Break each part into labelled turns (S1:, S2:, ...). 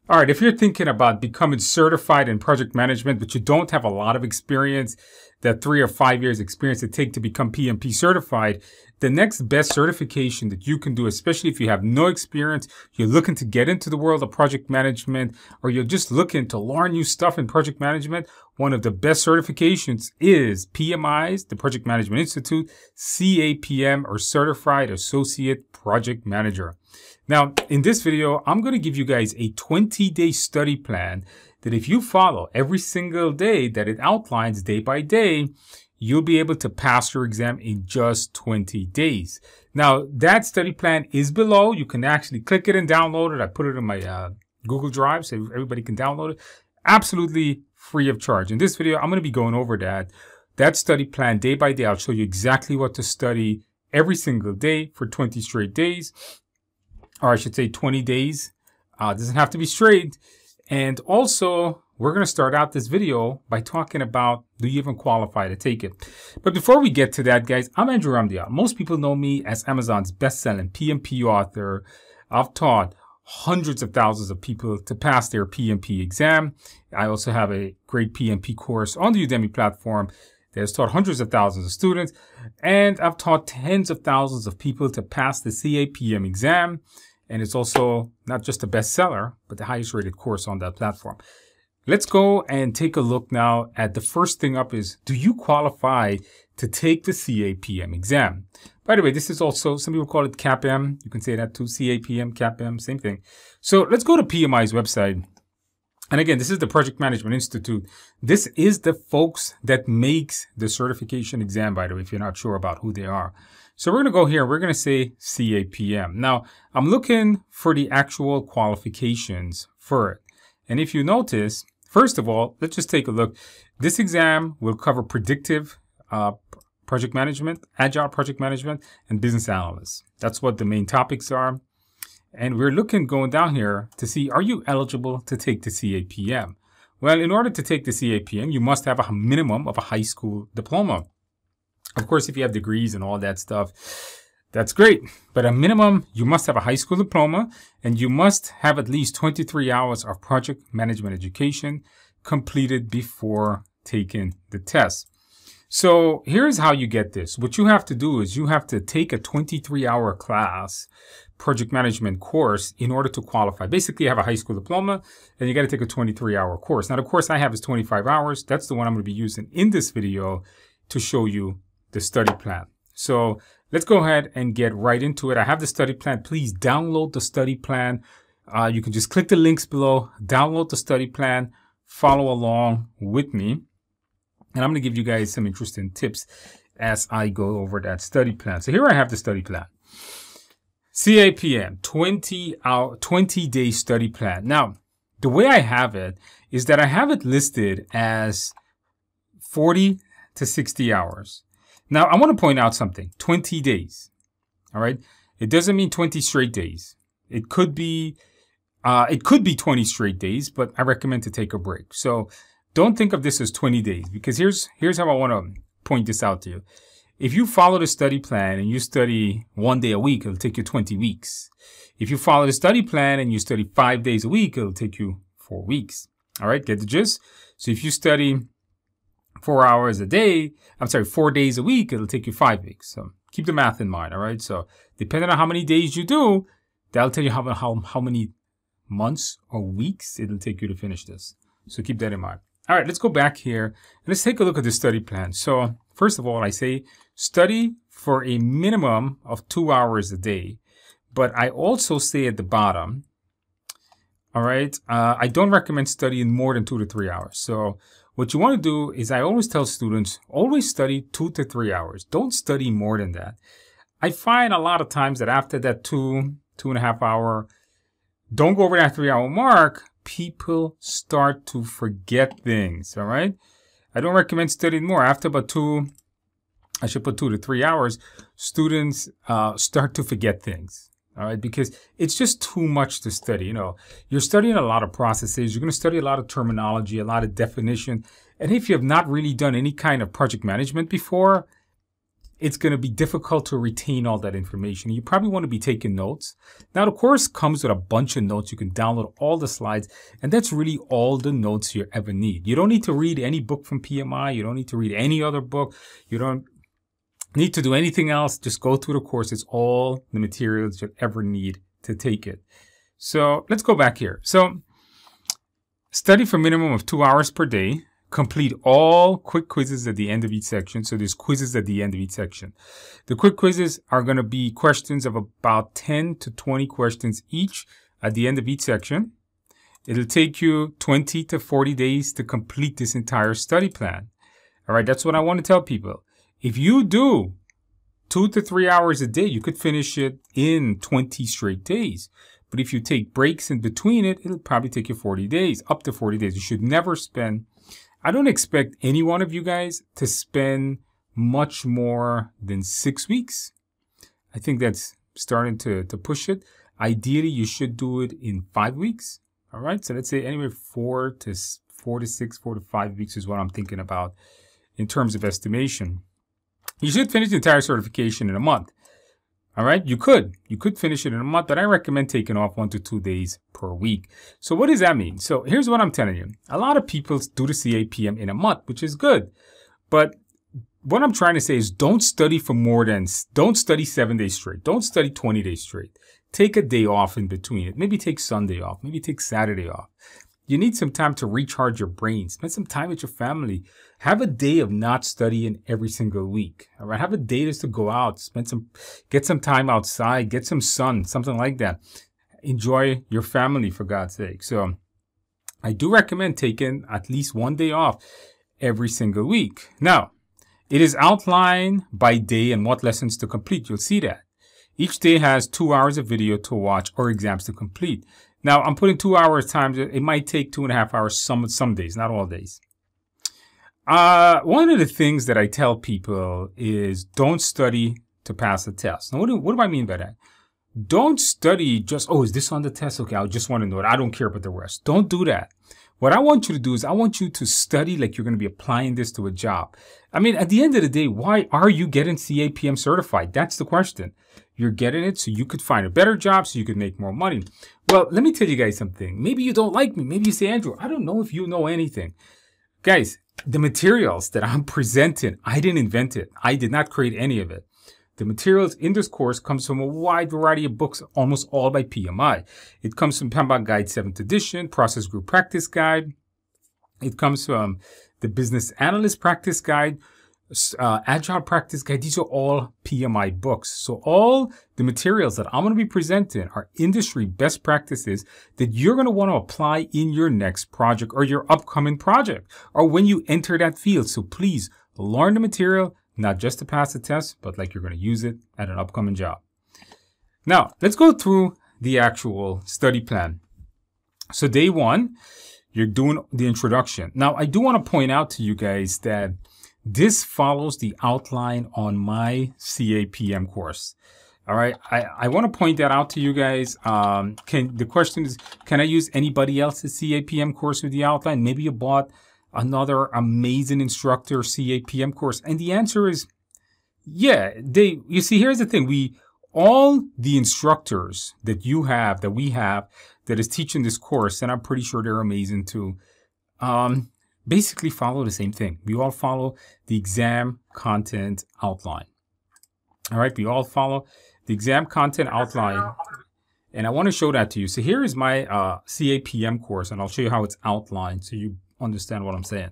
S1: All right, if you're thinking about becoming certified in project management, but you don't have a lot of experience, that 3 or 5 years experience it takes to become PMP certified, the next best certification that you can do, especially if you have no experience, you're looking to get into the world of project management, or you're just looking to learn new stuff in project management, one of the best certifications is PMI's, the Project Management Institute, CAPM, or Certified Associate Project Manager. Now, in this video, I'm going to give you guys a 20-day study plan that if you follow every single day that it outlines day by day, you'll be able to pass your exam in just 20 days. Now, that study plan is below. You can actually click it and download it. I put it in my Google Drive so everybody can download it. Absolutely free of charge. In this video, I'm going to be going over that study plan day by day. I'll show you exactly what to study every single day for 20 straight days. Or I should say 20 days. It doesn't have to be straight. And also, we're going to start out this video by talking about, do you even qualify to take it? But before we get to that, guys, I'm Andrew Ramdial. Most people know me as Amazon's best-selling PMP author. I've taught hundreds of thousands of people to pass their PMP exam. I also have a great PMP course on the Udemy platform that has taught hundreds of thousands of students. And I've taught tens of thousands of people to pass the CAPM exam. And it's also not just a bestseller, but the highest rated course on that platform. Let's go and take a look now at the first thing up is, do you qualify to take the CAPM exam? By the way, this is also, some people call it CAPM. You can say that too, CAPM, CAPM, same thing. So let's go to PMI's website. And again, this is the Project Management Institute. This is the folks that makes the certification exam, by the way, if you're not sure about who they are. So we're going to go here. We're going to say CAPM. Now, I'm looking for the actual qualifications for it. And if you notice, first of all, let's just take a look. This exam will cover predictive project management, agile project management, and business analysts. That's what the main topics are. And we're looking, going down here to see, are you eligible to take the CAPM? Well, in order to take the CAPM, you must have a minimum of a high school diploma. Of course, if you have degrees and all that stuff, that's great. But a minimum, you must have a high school diploma, and you must have at least 23 hours of project management education completed before taking the test. So here's how you get this. What you have to do is you have to take a 23-hour class project management course in order to qualify. Basically, you have a high school diploma and you got to take a 23-hour course. Now, the course I have is 25 hours. That's the one I'm going to be using in this video to show you the study plan. So let's go ahead and get right into it. I have the study plan. Please download the study plan. You can just click the links below, download the study plan, follow along with me. And I'm going to give you guys some interesting tips as I go over that study plan. So here I have the study plan. CAPM, 20-day study plan. Now, the way I have it is that I have it listed as 40 to 60 hours. Now, I want to point out something, 20 days. All right. It doesn't mean 20 straight days. It could be 20 straight days, but I recommend to take a break. So don't think of this as 20 days, because here's how I want to point this out to you. If you follow the study plan and you study 1 day a week, it'll take you 20 weeks. If you follow the study plan and you study 5 days a week, it'll take you 4 weeks. All right, get the gist? So if you study 4 hours a day, 4 days a week, it'll take you 5 weeks. So keep the math in mind, all right? So depending on how many days you do, that'll tell you how many months or weeks it'll take you to finish this. So keep that in mind. All right, let's go back here and let's take a look at the study plan. So first of all, I say study for a minimum of 2 hours a day. But I also say at the bottom, all right, I don't recommend studying more than 2 to 3 hours. So what you want to do is, I always tell students, always study 2 to 3 hours. Don't study more than that. I find a lot of times that after that 2.5 hour, don't go over that 3 hour mark, people start to forget things, all right? I don't recommend studying more. After about 2 to 3 hours, students start to forget things, all right? Because it's just too much to study. You know, you're studying a lot of processes. You're going to study a lot of terminology, a lot of definition. And if you have not really done any kind of project management before, it's going to be difficult to retain all that information. You probably want to be taking notes. Now, the course comes with a bunch of notes. You can download all the slides, and that's really all the notes you ever need. You don't need to read any book from PMI. You don't need to read any other book. You don't need to do anything else. Just go through the course. It's all the materials you ever need to take it. So let's go back here. So study for a minimum of 2 hours per day. Complete all quick quizzes at the end of each section. So there's quizzes at the end of each section. The quick quizzes are going to be questions of about 10 to 20 questions each at the end of each section. It'll take you 20 to 40 days to complete this entire study plan. All right, that's what I want to tell people. If you do 2 to 3 hours a day, you could finish it in 20 straight days. But if you take breaks in between it, it'll probably take you 40 days, up to 40 days. You should never spend, I don't expect any one of you guys to spend much more than 6 weeks. I think that's starting to push it. Ideally, you should do it in 5 weeks. All right. So let's say anywhere 4 to 5 weeks is what I'm thinking about in terms of estimation. You should finish the entire certification in a month. All right, you could finish it in a month, but I recommend taking off 1 to 2 days per week. So what does that mean? So here's what I'm telling you. A lot of people do the CAPM in a month, which is good. But what I'm trying to say is don't study 7 days straight. Don't study 20 days straight. Take a day off in between it. Maybe take Sunday off. Maybe take Saturday off. You need some time to recharge your brain. Spend some time with your family. Have a day of not studying every single week. All right. Have a day just to go out, get some time outside, get some sun, something like that. Enjoy your family, for God's sake. So I do recommend taking at least 1 day off every single week. Now, it is outlined by day and what lessons to complete. You'll see that. Each day has 2 hours of video to watch or exams to complete. Now, I'm putting 2 hours times. It might take 2.5 hours some days, not all days. One of the things that I tell people is don't study to pass a test. Now, what do I mean by that? Don't study just, oh, is this on the test? Okay, I just want to know it. I don't care about the rest. Don't do that. What I want you to do is I want you to study like you're going to be applying this to a job. I mean, at the end of the day, why are you getting CAPM certified? That's the question. You're getting it so you could find a better job, so you could make more money. Well, let me tell you guys something. Maybe you don't like me. Maybe you say, Andrew, I don't know if you know anything. Guys, the materials that I'm presenting, I didn't invent it. I did not create any of it. The materials in this course comes from a wide variety of books, almost all by PMI. It comes from PMBOK Guide 7th edition, Process Group Practice Guide. It comes from the Business Analyst Practice Guide, Agile Practice Guide. These are all PMI books. So all the materials that I'm going to be presenting are industry best practices that you're going to want to apply in your next project or your upcoming project or when you enter that field. So please learn the material, not just to pass the test, but like you're going to use it at an upcoming job. Now, let's go through the actual study plan. So day 1, you're doing the introduction. Now, I do want to point out to you guys that this follows the outline on my CAPM course. All right. I want to point that out to you guys. The question is, can I use anybody else's CAPM course with the outline? Maybe you bought another amazing instructor CAPM course. And the answer is, yeah, you see, here's the thing. All the instructors that we have that is teaching this course, and I'm pretty sure they're amazing too, basically follow the same thing. We all follow the exam content outline. All right. We all follow the exam content outline. And I want to show that to you. So here is my CAPM course, and I'll show you how it's outlined so you understand what I'm saying.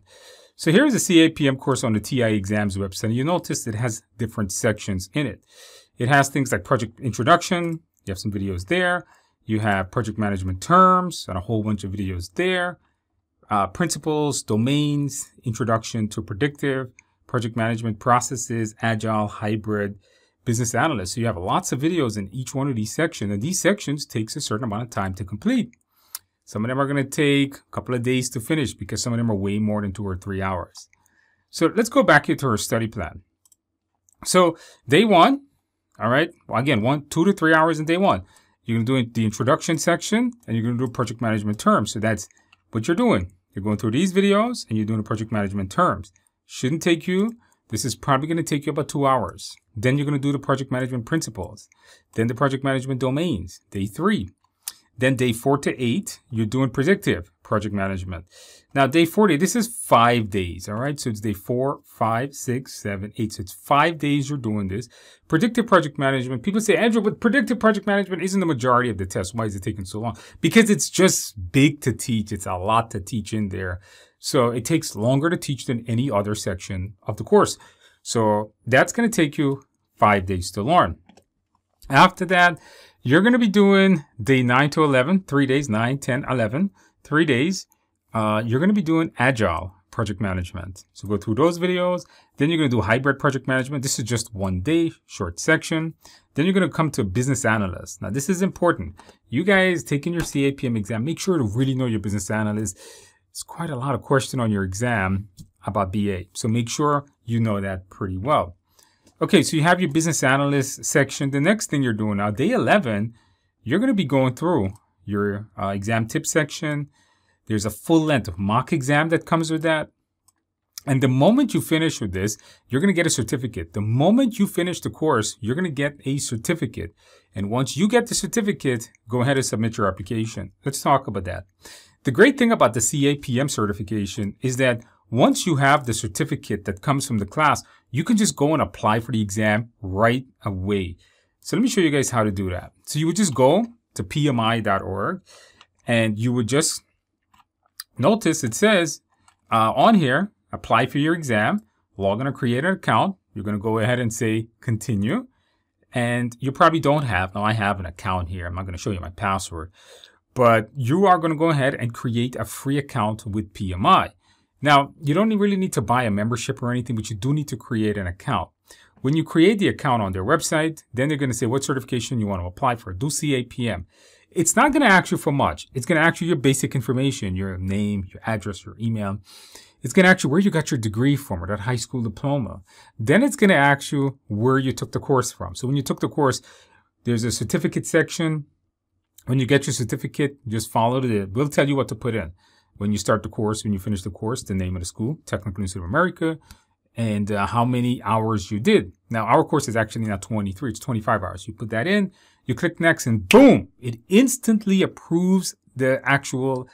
S1: So here's a CAPM course on the TI exams website. And you notice it has different sections in it. It has things like project introduction. You have some videos there. You have project management terms and a whole bunch of videos there. Principles, domains, introduction to predictive, project management processes, agile, hybrid, business analyst. So you have lots of videos in each one of these sections. And these sections takes a certain amount of time to complete. Some of them are going to take a couple of days to finish because some of them are way more than 2 or 3 hours. So let's go back here to our study plan. So day 1, all right. Well, again, 2 to 3 hours in day 1. You're going to do the introduction section and you're going to do project management terms. So that's what you're doing. You're going through these videos and you're doing the project management terms. Shouldn't take you. This is probably going to take you about 2 hours. Then you're going to do the project management principles. Then the project management domains, day 3. Then day 4 to 8, you're doing predictive project management. Now, day 40, this is 5 days, all right? So it's day 4, 5, 6, 7, 8. So it's 5 days you're doing this. Predictive project management. People say, Andrew, but predictive project management isn't the majority of the test. Why is it taking so long? Because it's just big to teach. It's a lot to teach in there. So it takes longer to teach than any other section of the course. So that's going to take you 5 days to learn. After that, you're going to be doing day 9 to 11, 3 days, 9, 10, 11, 3 days. You're going to be doing agile project management. So go through those videos. Then you're going to do hybrid project management. This is just 1 day, short section. Then you're going to come to business analyst. Now, this is important. You guys taking your CAPM exam, make sure to really know your business analyst. It's quite a lot of question on your exam about BA. So make sure you know that pretty well. Okay, so you have your business analyst section. The next thing you're doing now, day 11, you're going to be going through your exam tip section. There's a full length mock exam that comes with that. And the moment you finish with this, you're going to get a certificate. The moment you finish the course, you're going to get a certificate. And once you get the certificate, go ahead and submit your application. Let's talk about that. The great thing about the CAPM certification is that once you have the certificate that comes from the class, you can just go and apply for the exam right away. So let me show you guys how to do that. So you would just go to pmi.org and you would just notice it says on here, apply for your exam, log in or create an account. You're going to go ahead and say continue. And you probably don't have, now I have an account here. I'm not going to show you my password, but you are going to go ahead and create a free account with PMI. Now, you don't really need to buy a membership or anything, but you do need to create an account. When you create the account on their website, then they're going to say what certification you want to apply for. Do CAPM. It's not going to ask you for much. It's going to ask you your basic information, your name, your address, your email. It's going to ask you where you got your degree from or that high school diploma. Then it's going to ask you where you took the course from. So when you took the course, there's a certificate section. When you get your certificate, just follow it. We'll tell you what to put in. When you start the course, when you finish the course, the name of the school, Technical Institute of America, and how many hours you did. Now, our course is actually not 23, it's 25 hours. You put that in, you click next, and boom, it instantly approves the actual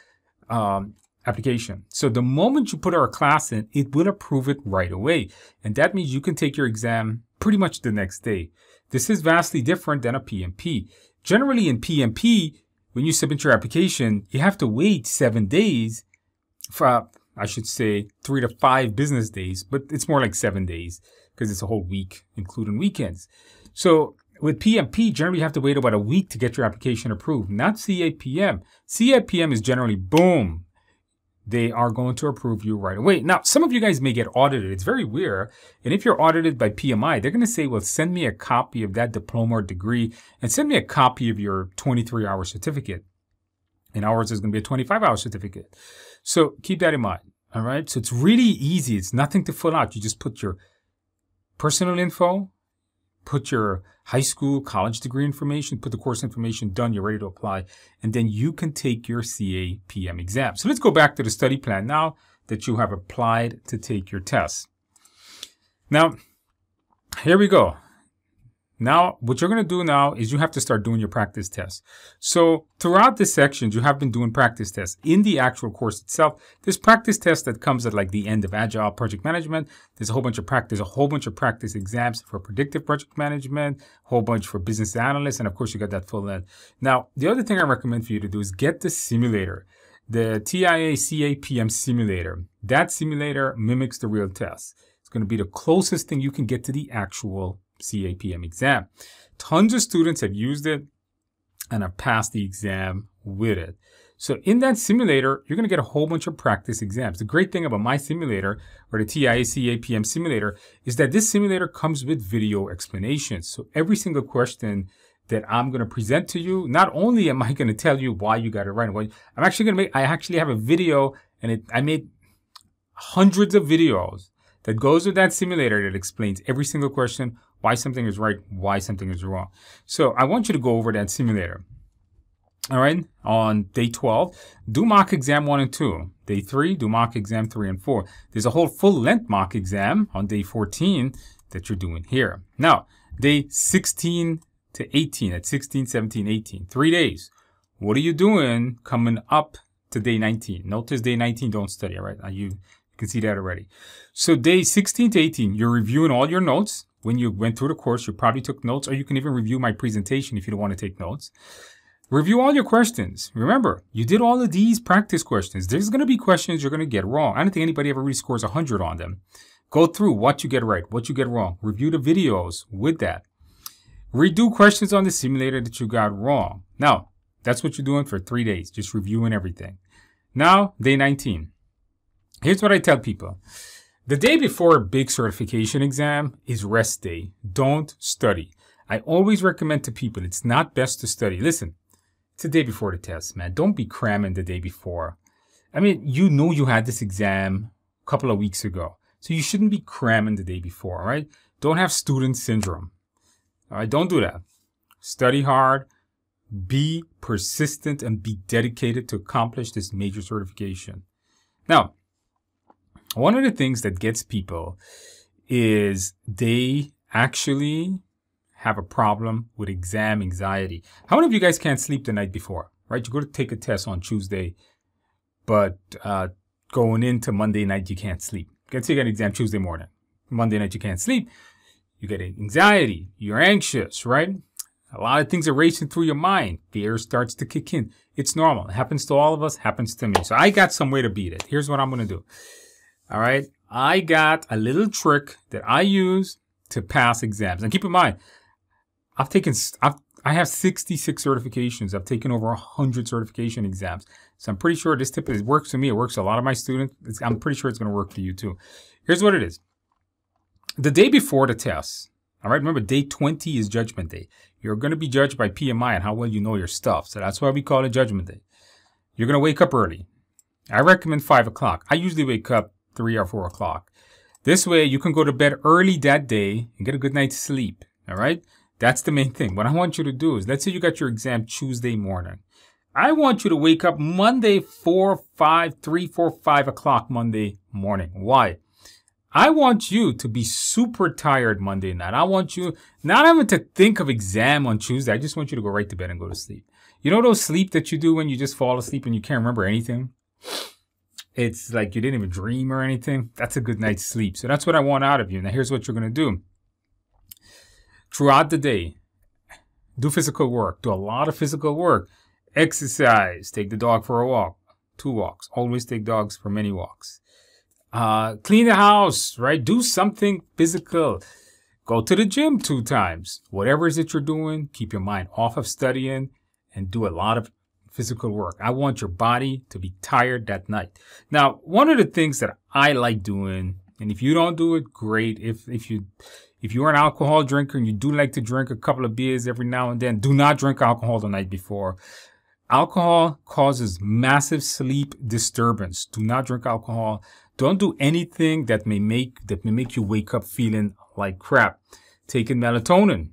S1: application. So the moment you put our class in, it will approve it right away. And that means you can take your exam pretty much the next day. This is vastly different than a PMP. Generally in PMP, when you submit your application, you have to wait 7 days for, I should say, 3 to 5 business days, but it's more like 7 days because it's a whole week, including weekends. So with PMP, generally you have to wait about a week to get your application approved, not CAPM. CAPM is generally, boom, they are going to approve you right away. Now, some of you guys may get audited. It's very weird. And if you're audited by PMI, they're going to say, well, send me a copy of that diploma or degree and send me a copy of your 23-hour certificate. In ours, there's going to be a 25-hour certificate. So keep that in mind. All right. So it's really easy. It's nothing to fill out. You just put your personal info, put your high school, college degree information, put the course information, done, you're ready to apply, and then you can take your CAPM exam. So let's go back to the study plan now that you have applied to take your test. Now, here we go. Now, what you're going to do now is you have to start doing your practice tests. So throughout this section, you have been doing practice tests. In the actual course itself, there's practice tests that comes at like the end of Agile Project Management. There's a whole bunch of practice exams for predictive project management, a whole bunch for business analysts, and of course you got that full end. Now, the other thing I recommend for you to do is get the simulator, the TIA CAPM simulator. That simulator mimics the real test. It's going to be the closest thing you can get to the actual CAPM exam. Tons of students have used it and have passed the exam with it. So in that simulator, you're going to get a whole bunch of practice exams. The great thing about my simulator, or the TIA CAPM simulator, is that this simulator comes with video explanations. So every single question that I'm going to present to you, not only am I going to tell you why you got it right, I'm actually going to make, I actually have a video, and I made hundreds of videos that goes with that simulator that explains every single question, why something is right, why something is wrong. So I want you to go over that simulator. All right, on day 12, do mock exam 1 and 2. Day 3, do mock exam 3 and 4. There's a whole full-length mock exam on day 14 that you're doing here. Now, day 16 to 18, at 16, 17, 18, 3 days. What are you doing coming up to day 19? Notice day 19, don't study, all right? You can see that already. So day 16 to 18, you're reviewing all your notes. When you went through the course, you probably took notes, or you can even review my presentation if you don't want to take notes. Review all your questions. Remember, you did all of these practice questions. There's going to be questions you're going to get wrong. I don't think anybody ever really scores 100 on them. Go through what you get right, what you get wrong. Review the videos with that. Redo questions on the simulator that you got wrong. Now, that's what you're doing for 3 days, just reviewing everything. Now, day 19. Here's what I tell people. The day before a big certification exam is rest day. Don't study. I always recommend to people, it's not best to study. Listen, it's the day before the test, man. Don't be cramming the day before. I mean, you know you had this exam a couple of weeks ago. So you shouldn't be cramming the day before, all right? Don't have student syndrome. All right, don't do that. Study hard. Be persistent and be dedicated to accomplish this major certification. Now, one of the things that gets people is they actually have a problem with exam anxiety. How many of you guys can't sleep the night before, right? You go to take a test on Tuesday, but going into Monday night, you can't sleep. Let's say you got an exam Tuesday morning. Monday night, you can't sleep. You get anxiety. You're anxious, right? A lot of things are racing through your mind. Fear starts to kick in. It's normal. It happens to all of us. Happens to me. So I got some way to beat it. Here's what I'm going to do. All right. I got a little trick that I use to pass exams. And keep in mind, I have 66 certifications. I've taken over 100 certification exams. So I'm pretty sure this tip works for me. It works for a lot of my students. I'm pretty sure it's going to work for you too. Here's what it is. The day before the test, all right, remember day 20 is judgment day. You're going to be judged by PMI and how well you know your stuff. So that's why we call it judgment day. You're going to wake up early. I recommend 5 o'clock. I usually wake up 3 or 4 o'clock. This way you can go to bed early that day and get a good night's sleep. All right. That's the main thing. What I want you to do is, let's say you got your exam Tuesday morning. I want you to wake up Monday 3, 4, 5 o'clock Monday morning. Why? I want you to be super tired Monday night. I want you not having to think of exam on Tuesday. I just want you to go right to bed and go to sleep. You know those sleep that you do when you just fall asleep and you can't remember anything? It's like you didn't even dream or anything. That's a good night's sleep. So that's what I want out of you. Now here's what you're going to do. Throughout the day, do physical work. Do a lot of physical work. Exercise. Take the dog for a walk. 2 walks. Always take dogs for many walks. Clean the house, right? Do something physical. Go to the gym 2 times. Whatever it is that you're doing, keep your mind off of studying and do a lot of physical work. I want your body to be tired that night. Now, one of the things that I like doing, and if you don't do it, great. If you're an alcohol drinker and you do like to drink a couple of beers every now and then, do not drink alcohol the night before. Alcohol causes massive sleep disturbance. Do not drink alcohol. Don't do anything that may make you wake up feeling like crap. Taking melatonin.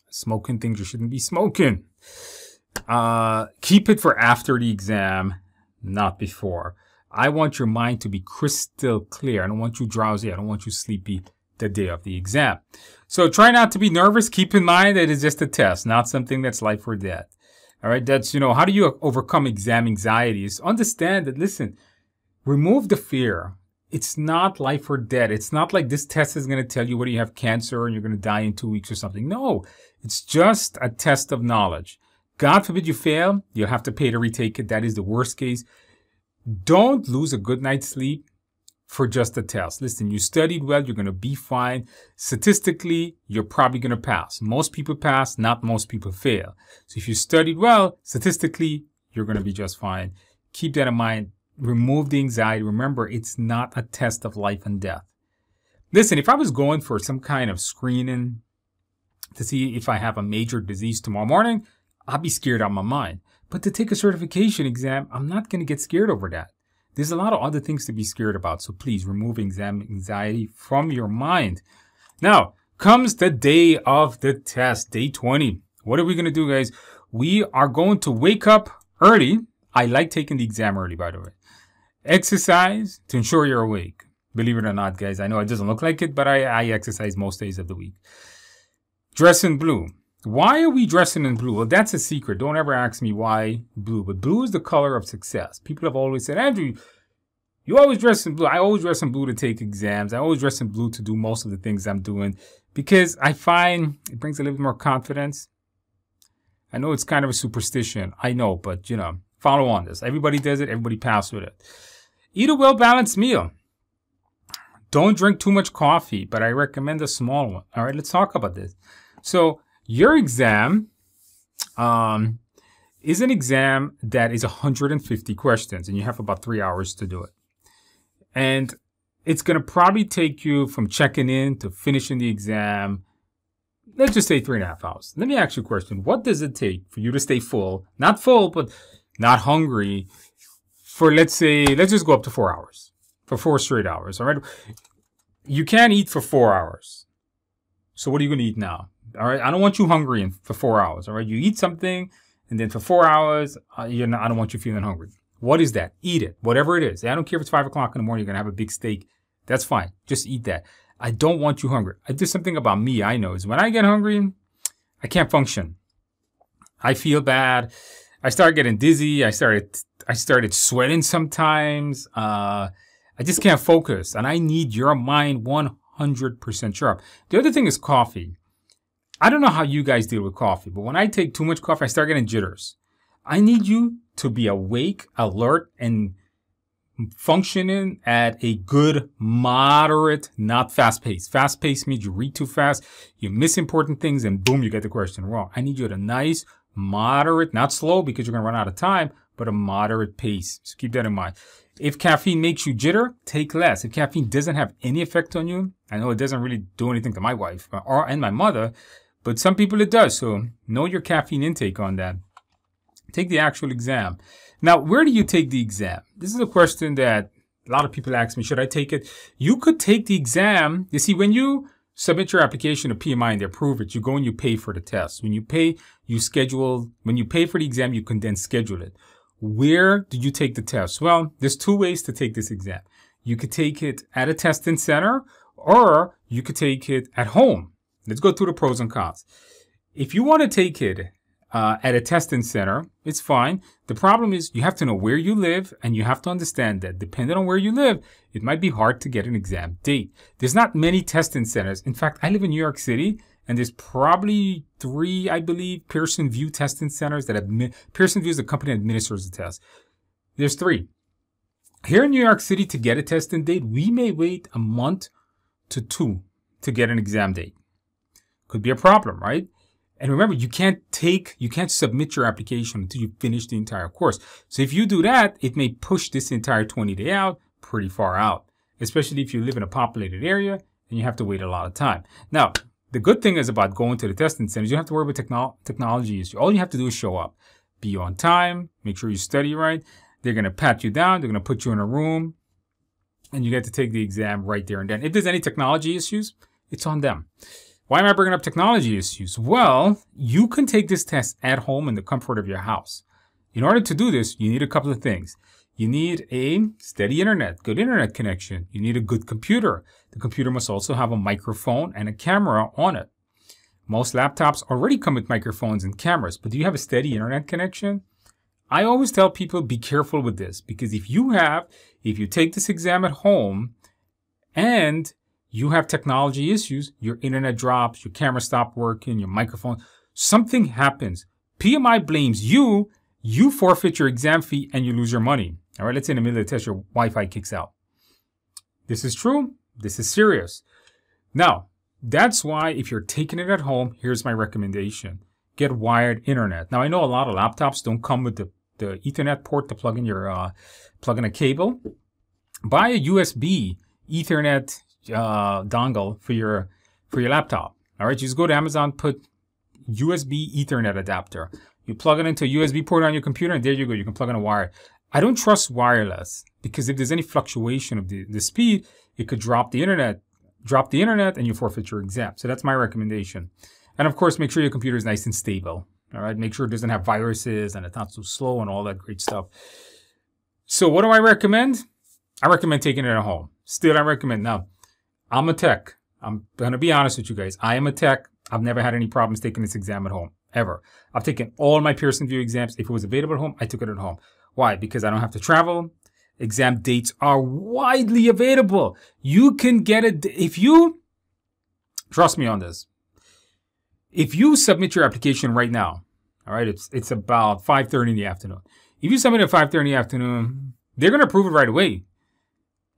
S1: Smoking things you shouldn't be smoking. Keep it for after the exam, not before. I want your mind to be crystal clear. I don't want you drowsy. I don't want you sleepy the day of the exam. So try not to be nervous. Keep in mind that it's just a test, not something that's life or death. All right. That's, how do you overcome exam anxiety? Is understand that, listen, remove the fear. It's not life or death. It's not like this test is going to tell you whether you have cancer and you're going to die in 2 weeks or something. No, it's just a test of knowledge. God forbid you fail. You'll have to pay to retake it. That is the worst case. Don't lose a good night's sleep for just a test. Listen, you studied well. You're going to be fine. Statistically, you're probably going to pass. Most people pass. Not most people fail. So if you studied well, statistically, you're going to be just fine. Keep that in mind. Remove the anxiety. Remember, it's not a test of life and death. Listen, if I was going for some kind of screening to see if I have a major disease tomorrow morning, I'd be scared out of my mind. But to take a certification exam, I'm not going to get scared over that. There's a lot of other things to be scared about. So please remove exam anxiety from your mind. Now comes the day of the test, day 20. What are we going to do, guys? We are going to wake up early. I like taking the exam early, by the way. Exercise to ensure you're awake. Believe it or not, guys. I know it doesn't look like it, but I exercise most days of the week. Dress in blue. Why are we dressing in blue? Well, that's a secret. Don't ever ask me why blue. But blue is the color of success. People have always said, Andrew, you always dress in blue. I always dress in blue to take exams. I always dress in blue to do most of the things I'm doing because I find it brings a little bit more confidence. I know it's kind of a superstition. I know, but, follow on this. Everybody does it. Everybody passes with it. Eat a well-balanced meal. Don't drink too much coffee, but I recommend a small one. All right, let's talk about this. So your exam is an exam that is 150 questions, and you have about 3 hours to do it. And it's going to probably take you from checking in to finishing the exam, let's just say 3.5 hours. Let me ask you a question. What does it take for you to stay full, not full, but not hungry, for let's just go up to 4 hours, for 4 straight hours, all right? You can't eat for 4 hours. So what are you going to eat now? All right, I don't want you hungry for 4 hours, all right? You eat something, and then for 4 hours, I don't want you feeling hungry. What is that? Eat it, whatever it is. I don't care if it's 5 o'clock in the morning, you're going to have a big steak. That's fine. Just eat that. I don't want you hungry. There's something about me I know is when I get hungry, I can't function. I feel bad. I start getting dizzy. I started sweating sometimes. I just can't focus. And I need your mind 100% sharp. The other thing is coffee. I don't know how you guys deal with coffee, but when I take too much coffee, I start getting jitters. I need you to be awake, alert, and functioning at a good, moderate, not fast pace. Fast pace means you read too fast, you miss important things, and boom, you get the question wrong. I need you at a nice, moderate, not slow because you're going to run out of time, but a moderate pace. So keep that in mind. If caffeine makes you jitter, take less. If caffeine doesn't have any effect on you, I know it doesn't really do anything to my wife and my mother, but some people it does. So know your caffeine intake on that. Take the actual exam. Now, where do you take the exam? This is a question that a lot of people ask me, should I take it? You could take the exam. You see, when you submit your application to PMI and they approve it, you go and you pay for the test. When you pay, you schedule. When you pay for the exam, you can then schedule it. Where do you take the test? Well, there's 2 ways to take this exam. You could take it at a testing center or you could take it at home. Let's go through the pros and cons. If you want to take it at a testing center, it's fine. The problem is you have to know where you live and you have to understand that depending on where you live, it might be hard to get an exam date. There's not many testing centers. In fact, I live in New York City and there's probably 3, I believe, Pearson VUE testing centers that Pearson VUE is the company that administers the test. There's 3. Here in New York City, to get a testing date, we may wait a month to 2 to get an exam date. Could be a problem, right? And remember, you can't submit your application until you finish the entire course. So if you do that, it may push this entire 20-day out pretty far out, especially if you live in a populated area and you have to wait a lot of time. Now, the good thing is about going to the testing centers, you don't have to worry about technology issues. All you have to do is show up, be on time, make sure you study right. They're going to pat you down. They're going to put you in a room and you get to take the exam right there and then. If there's any technology issues, it's on them. Why am I bringing up technology issues? Well, you can take this test at home in the comfort of your house. In order to do this, you need a couple of things. You need a steady internet, good internet connection. You need a good computer. The computer must also have a microphone and a camera on it. Most laptops already come with microphones and cameras, but do you have a steady internet connection? I always tell people be careful with this because if you take this exam at home and you have technology issues, your internet drops, your camera stops working, your microphone, something happens. PMI blames you, you forfeit your exam fee, and you lose your money. All right, let's say in the middle of the test, your Wi-Fi kicks out. This is true. This is serious. Now, that's why if you're taking it at home, here's my recommendation. Get wired internet. Now, I know a lot of laptops don't come with the Ethernet port to plug in a cable. Buy a USB Ethernet dongle for your laptop. All right, you just go to Amazon, put USB Ethernet adapter. You plug it into a USB port on your computer, and there you go. You can plug in a wire. I don't trust wireless because if there's any fluctuation of the speed, it could drop the internet, and you forfeit your exam. So that's my recommendation. And of course, make sure your computer is nice and stable. All right, make sure it doesn't have viruses and it's not so slow and all that great stuff. So what do I recommend? I recommend taking it at home. Still, I recommend. Now, I'm a tech. I'm going to be honest with you guys. I am a tech. I've never had any problems taking this exam at home, ever. I've taken all my Pearson VUE exams. If it was available at home, I took it at home. Why? Because I don't have to travel. Exam dates are widely available. You can get it if you, trust me on this. If you submit your application right now, all right, it's about 5:30 in the afternoon. If you submit at 5:30 in the afternoon, they're going to approve it right away.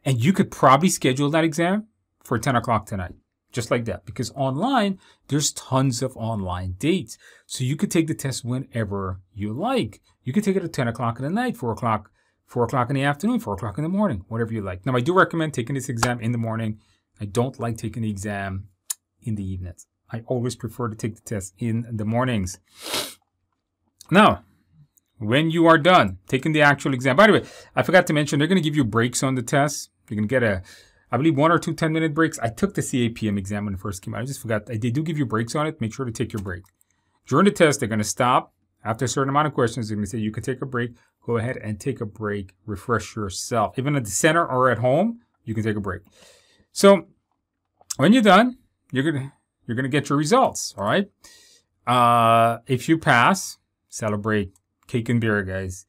S1: And you could probably schedule that exam for 10 o'clock tonight. Just like that. Because online, there's tons of online dates. So you could take the test whenever you like. You could take it at 10 o'clock in the night, 4 o'clock in the afternoon, 4 o'clock in the morning, whatever you like. Now, I do recommend taking this exam in the morning. I don't like taking the exam in the evenings. I always prefer to take the test in the mornings. Now, when you are done taking the actual exam, by the way, I forgot to mention, they're going to give you breaks on the test. You're going to get I believe 1 or 2 10-minute breaks. I took the CAPM exam when it first came out. I just forgot. They do give you breaks on it. Make sure to take your break. During the test, they're going to stop. After a certain amount of questions, they're going to say you can take a break. Go ahead and take a break. Refresh yourself. Even at the center or at home, you can take a break. So when you're done, you're gonna get your results. All right. If you pass, celebrate. Cake and beer, guys.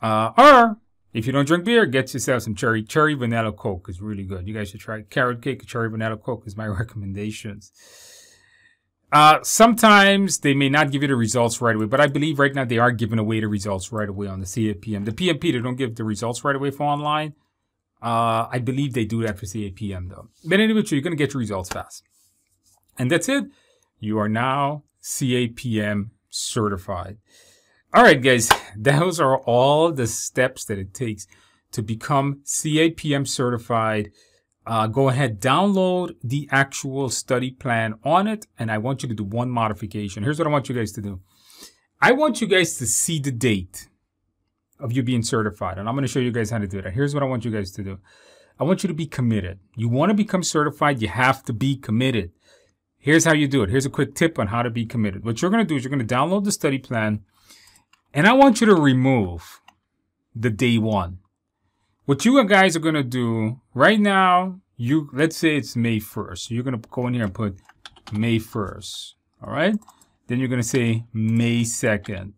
S1: Or if you don't drink beer, get yourself some cherry vanilla Coke. It's really good. You guys should try carrot cake, cherry vanilla Coke is my recommendations. Sometimes they may not give you the results right away, but I believe right now they are giving away the results right away on the CAPM. The PMP, they don't give the results right away for online. I believe they do that for CAPM though. But anyway, you're going to get your results fast. And that's it. You are now CAPM certified. All right, guys, those are all the steps that it takes to become CAPM certified. Go ahead, download the actual study plan on it, and I want you to do one modification. Here's what I want you guys to do. I want you guys to see the date of you being certified, and I'm going to show you guys how to do that. Here's what I want you guys to do. I want you to be committed. You want to become certified, you have to be committed. Here's how you do it. Here's a quick tip on how to be committed. What you're going to do is you're going to download the study plan, and I want you to remove the day one. What you guys are going to do right now, let's say it's May 1st. So you're going to go in here and put May 1st. All right. Then you're going to say May 2nd.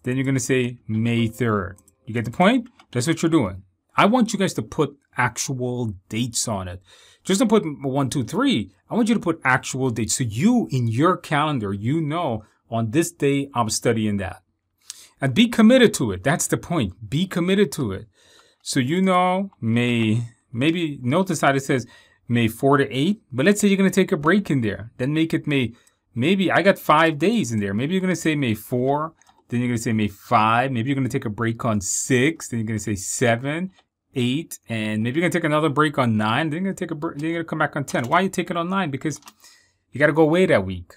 S1: Then you're going to say May 3rd. You get the point? That's what you're doing. I want you guys to put actual dates on it. Just don't put 1, 2, 3. I want you to put actual dates. So you, in your calendar, you know, on this day, I'm studying that. And be committed to it. That's the point. Be committed to it. So you know, maybe notice how it says May 4 to 8. But let's say you're going to take a break in there. Then make it maybe I got 5 days in there. Maybe you're going to say May 4. Then you're going to say May 5. Maybe you're going to take a break on 6. Then you're going to say 7, 8. And maybe you're going to take another break on 9. Then you're going to take a break. Then you're going to come back on 10. Why are you taking on 9? Because you got to go away that week.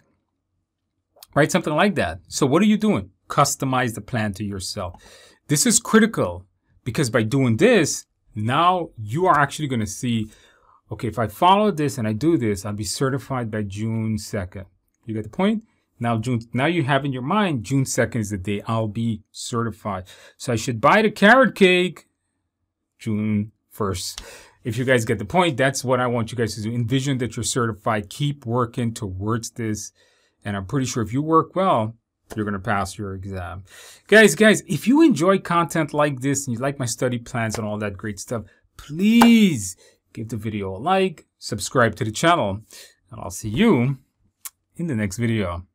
S1: Right? Something like that. So what are you doing? Customize the plan to yourself. This is critical because by doing this, now you are actually going to see, okay, if I follow this and I do this, I'll be certified by June 2nd. You get the point? Now you have in your mind, June 2nd is the day I'll be certified. So I should buy the carrot cake June 1st. If you guys get the point, that's what I want you guys to do. Envision that you're certified. Keep working towards this. And I'm pretty sure if you work well, you're going to pass your exam. Guys, if you enjoy content like this and you like my study plans and all that great stuff, please give the video a like, subscribe to the channel, and I'll see you in the next video.